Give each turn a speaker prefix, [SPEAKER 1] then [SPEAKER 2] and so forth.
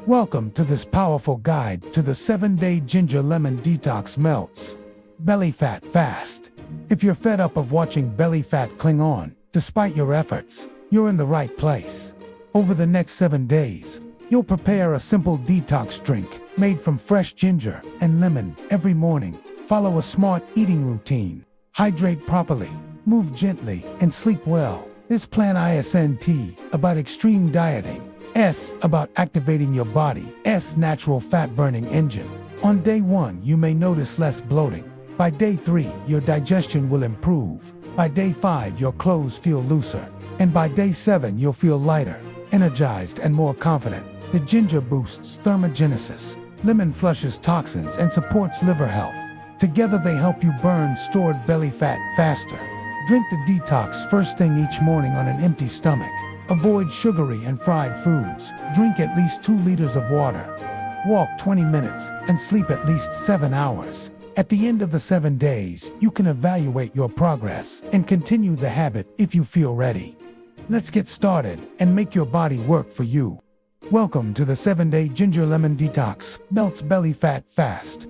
[SPEAKER 1] Welcome to this powerful guide to the 7-day ginger lemon detox melts belly fat fast. If you're fed up of watching belly fat cling on, despite your efforts, you're in the right place. Over the next 7 days, you'll prepare a simple detox drink made from fresh ginger and lemon every morning. Follow a smart eating routine. Hydrate properly, move gently, and sleep well. This plan isn't about extreme dieting. S about activating your body's natural fat-burning engine. On day 1, you may notice less bloating. By day 3, your digestion will improve. By day 5, your clothes feel looser. And by day 7, you'll feel lighter, energized, and more confident. The ginger boosts thermogenesis. Lemon flushes toxins and supports liver health. Together they help you burn stored belly fat faster. Drink the detox first thing each morning on an empty stomach. Avoid sugary and fried foods. Drink at least 2 liters of water. Walk 20 minutes and sleep at least 7 hours. At the end of the 7 days, you can evaluate your progress and continue the habit if you feel ready. Let's get started and make your body work for you. Welcome to the 7-day ginger lemon detox melts belly fat fast.